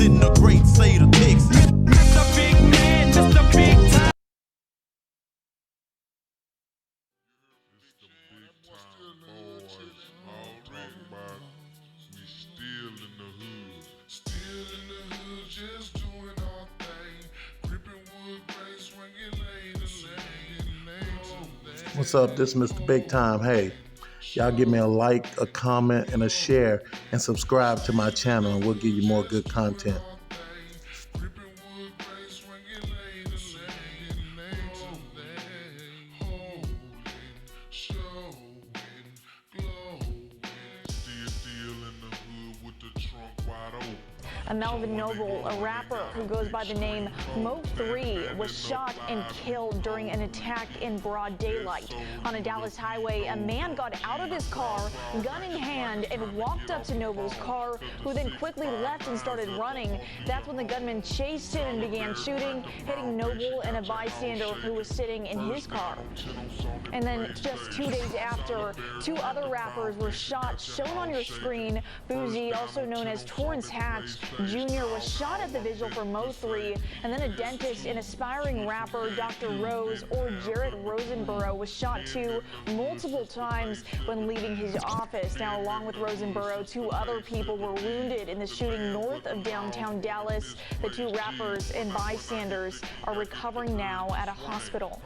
in the great state of Texas. Mr. Big Man, Mr. Big Time. What's up? This is Mr. Big Time. Hey, y'all give me a like, a comment, and a share, and subscribe to my channel, and we'll give you more good content. Melvin Noble, a rapper who goes by the name MO3, was shot and killed during an attack in broad daylight. On a Dallas highway, a man got out of his car, gun in hand, and walked up to Noble's car, who then quickly left and started running. That's when the gunman chased him and began shooting, hitting Noble and a bystander who was sitting in his car. And then just 2 days after, two other rappers were shot, shown on your screen. Boozy, also known as Torrance Hatch Jr., was shot at the vigil for MO3, and then a dentist and aspiring rapper Dr. Rose, or Jarrett Rosenborough, was shot too multiple times when leaving his office. Now, along with Rosenborough, two other people were wounded in the shooting north of downtown Dallas. The two rappers and bystanders are recovering now at a hospital.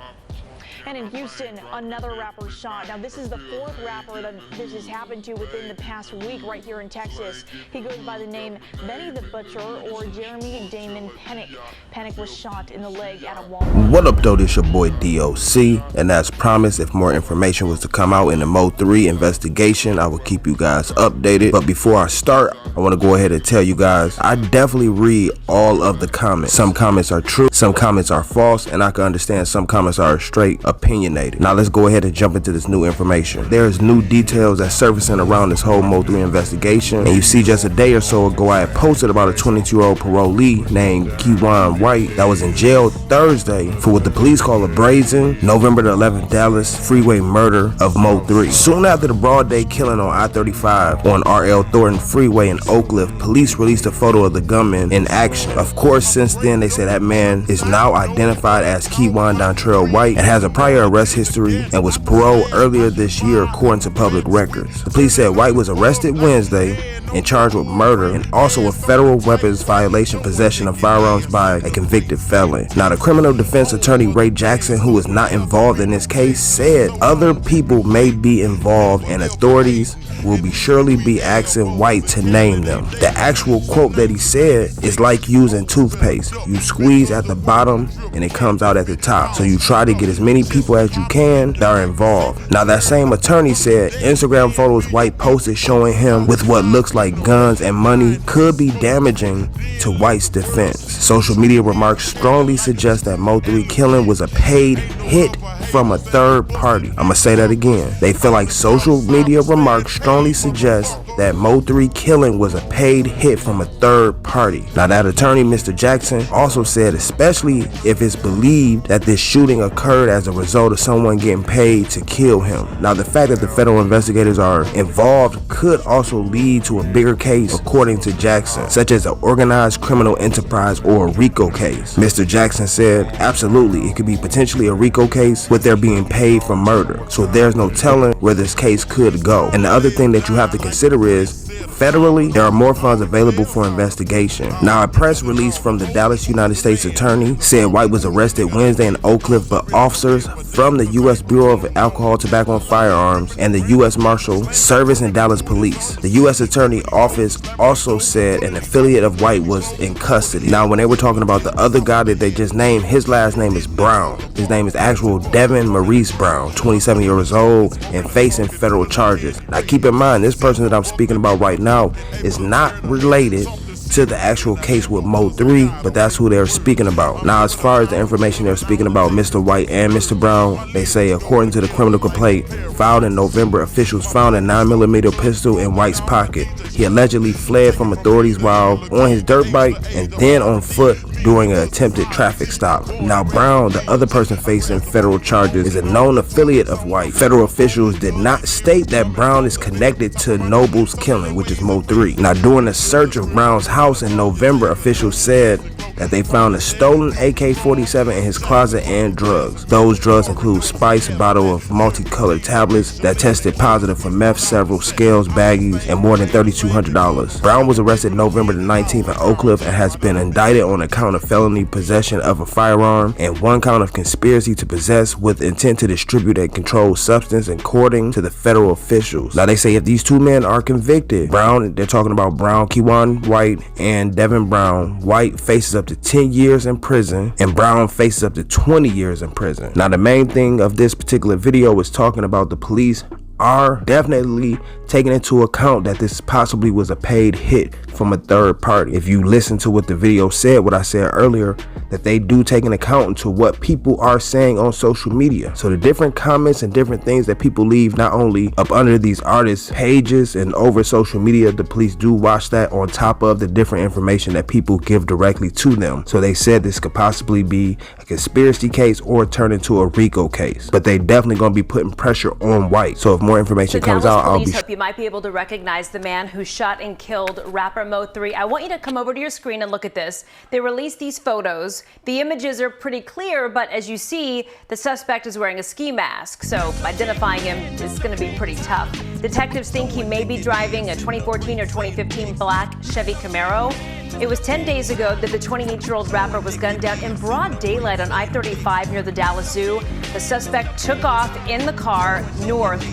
And in Houston, another rapper shot. Now, this is the fourth rapper that this has happened to within the past week right here in Texas. He goes by the name Benny the Butcher, or Jeremy Damon Pennick. Pennick was shot in the leg at a Walmart. What up, though? This your boy DOC, and as promised, if more information was to come out in the MO3 investigation, I will keep you guys updated. But before I start, I want to go ahead and tell you guys, I definitely read all of the comments. Some comments are true, some comments are false, and I can understand some comments are straight opinionated. Now let's go ahead and jump into this new information. There's new details that's surfacing around this whole MO3 investigation, and you see, just a day or so ago, I had posted about a 22-year-old parolee named Keywan White that was in jail Thursday for what the police call a brazen November the 11th Dallas freeway murder of MO3. Soon after the broad day killing on I-35 on R.L. Thornton Freeway in Oak Cliff, police released a photo of the gunman in action. Of course, since then, they say that man is now identified as Keywan Dontrell White and has a prior arrest history and was paroled earlier this year according to public records. The police said White was arrested Wednesday and charged with murder and also a federal weapons violation, possession of firearms by a convicted felon. Now, the criminal defense attorney Ray Jackson, who was not involved in this case, said other people may be involved and authorities will surely be asking White to name them. The actual quote that he said is like using toothpaste. You squeeze at the bottom and it comes out at the top. So you try to get as many people as you can that are involved. Now, that same attorney said Instagram photos White posted showing him with what looks like guns and money could be damaging to White's defense. Social media remarks strongly suggest that MO3 killing was a paid hit from a third party. I'ma say that again. They feel like social media remarks strongly suggest that MO3 killing was a paid hit from a third party. Now, that attorney, Mr. Jackson, also said especially if it's believed that this shooting occurred as a result of someone getting paid to kill him. Now, the fact that the federal investigators are involved could also lead to a bigger case, according to Jackson, such as an organized criminal enterprise or a RICO case. Mr. Jackson said, absolutely, it could be potentially a RICO case with their being paid for murder. So there's no telling where this case could go. And the other thing that you have to consider is, federally, there are more funds available for investigation. Now, a press release from the Dallas United States Attorney said White was arrested Wednesday in Oak Cliff, but officers from the U.S. Bureau of Alcohol, Tobacco, and Firearms and the U.S. Marshal Service and Dallas Police. The U.S. Attorney Office also said an affiliate of White was in custody. Now, when they were talking about the other guy that they just named, his last name is Brown. His name is actual Devin Maurice Brown, 27 years old and facing federal charges. Now, keep in mind, this person that I'm speaking about right now is not related to the actual case with MO3, but that's who they're speaking about. Now, as far as the information they're speaking about Mr. White and Mr. Brown, they say according to the criminal complaint filed in November, officials found a 9mm pistol in White's pocket. He allegedly fled from authorities while on his dirt bike and then on foot during an attempted traffic stop. Now Brown, the other person facing federal charges, is a known affiliate of White. Federal officials did not state that Brown is connected to Noble's killing, which is MO3. Now during a search of Brown's house in November, officials said that they found a stolen AK-47 in his closet and drugs. Those drugs include spice, a bottle of multicolored tablets that tested positive for meth, several scales, baggies, and more than $3,200. Brown was arrested November the 19th in Oak Cliff and has been indicted on a count of felony possession of a firearm and one count of conspiracy to possess with intent to distribute a controlled substance, according to the federal officials. Now they say if these two men are convicted, Brown, they're talking about Brown, Kewan White, and Devin Brown, White faces up to 10 years in prison and Brown faces up to 20 years in prison. Now the main thing of this particular video was talking about the police are definitely taking into account that this possibly was a paid hit from a third party. If you listen to what the video said, what I said earlier, that they do take an account into what people are saying on social media. So the different comments and different things that people leave, not only up under these artists' pages and over social media, the police do watch that on top of the different information that people give directly to them. So they said this could possibly be a conspiracy case or turn into a RICO case, but they definitely gonna be putting pressure on White. So if more information comes out, I'll be hope you might be able to recognize the man who shot and killed rapper MO3. I want you to come over to your screen and look at this. They released these photos. The images are pretty clear, but as you see, the suspect is wearing a ski mask, so identifying him is going to be pretty tough. Detectives think he may be driving a 2014 or 2015 black Chevy Camaro. It was 10 days ago that the 28-year-old rapper was gunned down in broad daylight on I-35 near the Dallas Zoo. The suspect took off in the car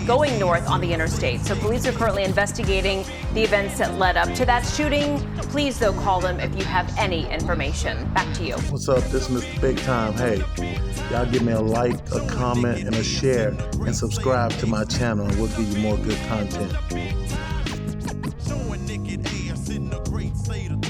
going north on the interstate. So police are currently investigating the events that led up to that shooting. Please, though, call them if you have any information. Back to you. What's up? This is Mr. Big Time. Hey, y'all give me a like, a comment, and a share, and subscribe to my channel, and we'll give you more good content. Showing naked ass in the great state of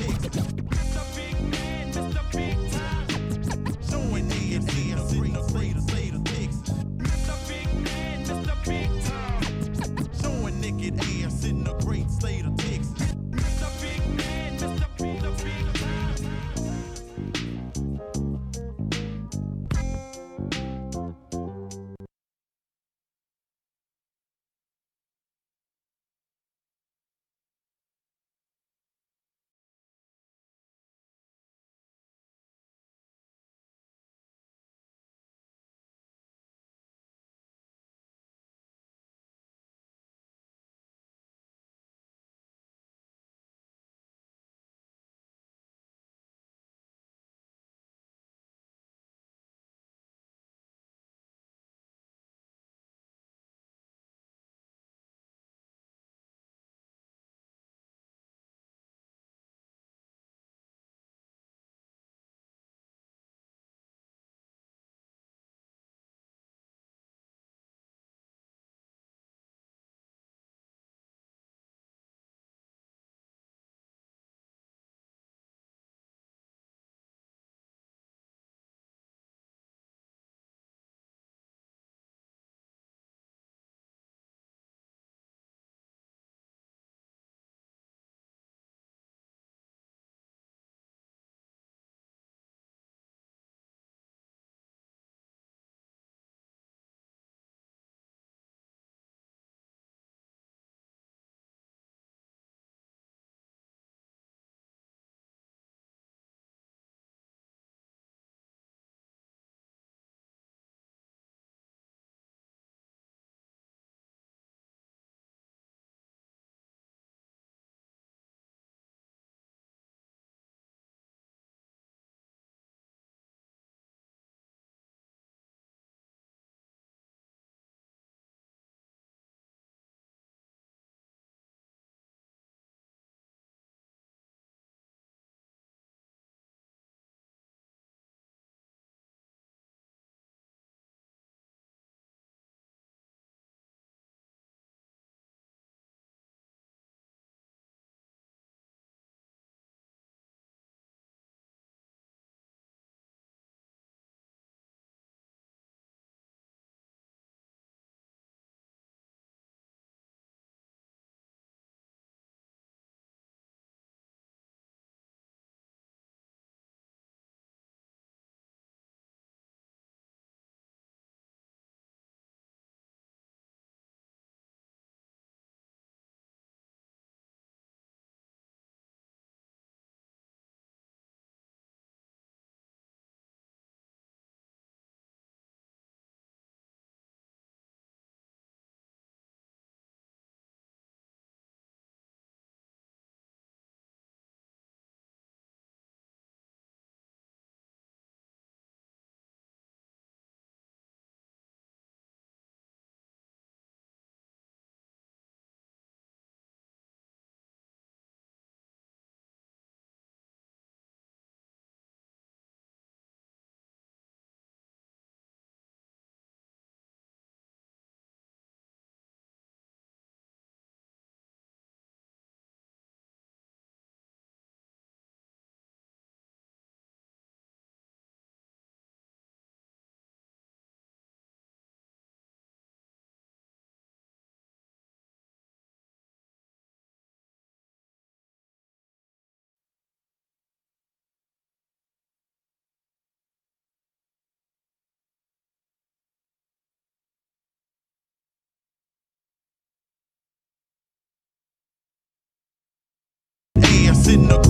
in the